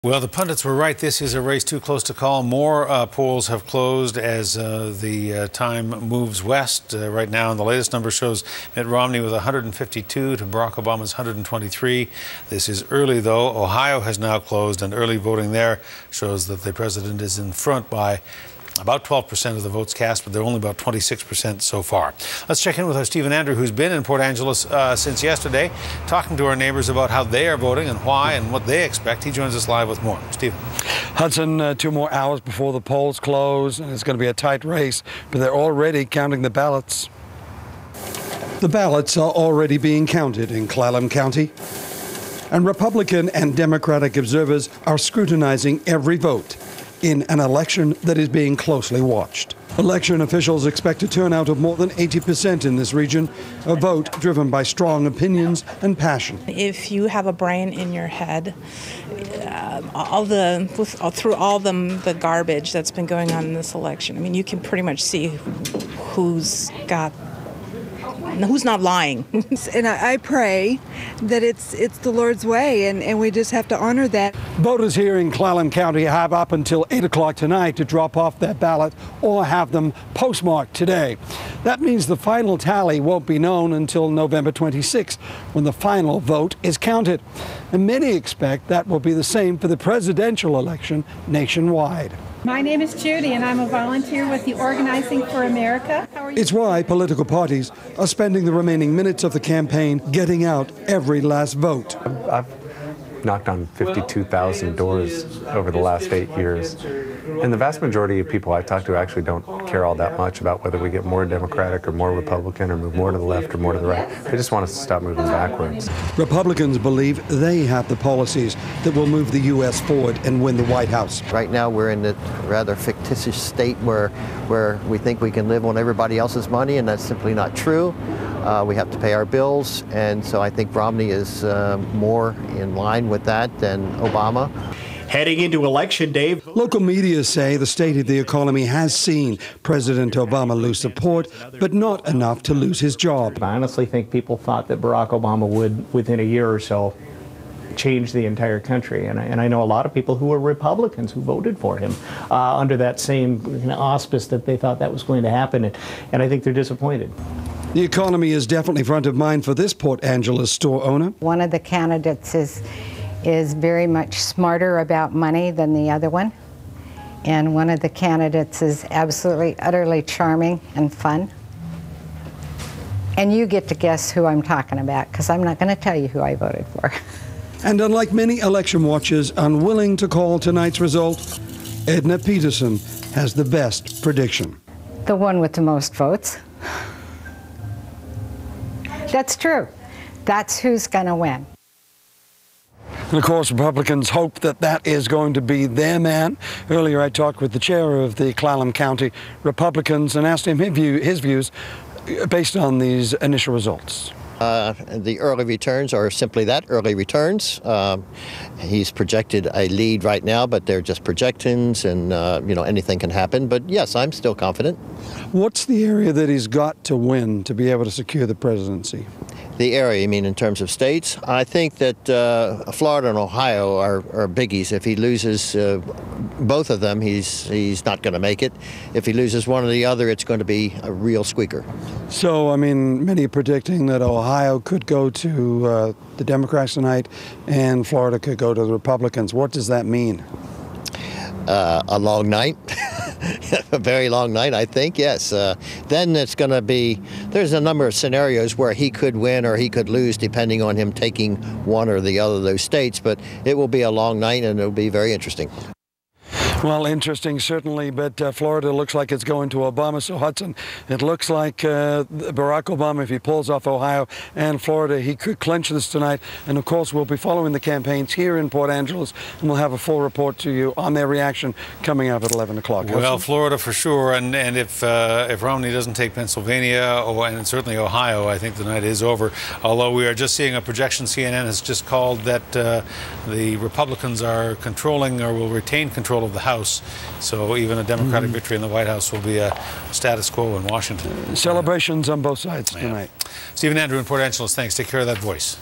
Well, the pundits were right. This is a race too close to call. More polls have closed as the time moves west. Right now, the latest number shows Mitt Romney with 152 to Barack Obama's 123. This is early, though. Ohio has now closed, and early voting there shows that the president is in front by about 12% of the votes cast, but they're only about 26% so far. Let's check in with our Stephen Andrew, who's been in Port Angeles since yesterday, talking to our neighbors about how they are voting and why and what they expect. He joins us live with more. Stephen. Hudson, 2 more hours before the polls close, and it's going to be a tight race, but they're already counting the ballots. The ballots are already being counted in Clallam County, and Republican and Democratic observers are scrutinizing every vote in an election that is being closely watched. Election officials expect a turnout of more than 80% in this region, a vote driven by strong opinions and passion. If you have a brain in your head, through all the garbage that's been going on in this election, I mean, you can pretty much see who's not lying. And I pray that it's the Lord's way, and we just have to honor that. Voters here in Clallam County have up until 8 o'clock tonight to drop off their ballot or have them postmarked today. That means the final tally won't be known until November 26th, when the final vote is counted. And many expect that will be the same for the presidential election nationwide. My name is Judy, and I'm a volunteer with the Organizing for America. It's why political parties are spending the remaining minutes of the campaign getting out every last vote. I've knocked on 52,000 doors over the last 8 years, and the vast majority of people I talk to actually don't care all that much about whether we get more Democratic or more Republican or move more to the left or more to the right. They just want us to stop moving backwards. Republicans believe they have the policies that will move the U.S. forward and win the White House. Right now we're in a rather fictitious state where we think we can live on everybody else's money, and that's simply not true. We have to pay our bills, and so I think Romney is more in line with that than Obama. Heading into Election Day, local media say the state of the economy has seen President Obama lose support, but not enough to lose his job. I honestly think people thought that Barack Obama would, within a year or so, change the entire country. And I know a lot of people who were Republicans who voted for him under that same auspice that they thought that was going to happen. And I think they're disappointed. The economy is definitely front of mind for this Port Angeles store owner. One of the candidates is very much smarter about money than the other one. And one of the candidates is absolutely, utterly charming and fun. And you get to guess who I'm talking about, because I'm not going to tell you who I voted for. And unlike many election watchers unwilling to call tonight's result, Edna Peterson has the best prediction. The one with the most votes. That's true. That's who's going to win. And of course, Republicans hope that that is going to be their man. Earlier, I talked with the chair of the Clallam County Republicans and asked him his views based on these initial results. The early returns are simply that, early returns. He's projected a lead right now, but they're just projections, and anything can happen. But yes, I'm still confident. What's the area that he's got to win to be able to secure the presidency? The area, you mean in terms of states? I think that Florida and Ohio are biggies. If he loses both of them, he's not going to make it. If he loses one or the other, it's going to be a real squeaker. So, I mean, many are predicting that Ohio could go to the Democrats tonight and Florida could go to the Republicans. What does that mean? A long night. A very long night, I think, yes. Then it's going to be, there's a number of scenarios where he could win or he could lose depending on him taking one or the other of those states, but it will be a long night and it will be very interesting. Well, interesting, certainly, but Florida looks like it's going to Obama. So, Hudson, it looks like Barack Obama, if he pulls off Ohio and Florida, he could clinch this tonight. And, of course, we'll be following the campaigns here in Port Angeles, and we'll have a full report to you on their reaction coming up at 11 o'clock. Well, Florida for sure, and if Romney doesn't take Pennsylvania and certainly Ohio, I think the night is over. Although we are just seeing a projection, CNN has just called that the Republicans are controlling or will retain control of the House. So even a Democratic victory in the White House will be a status quo in Washington. Celebrations on both sides tonight. Stephen Andrew in Port Angeles, thanks. Take care of that voice.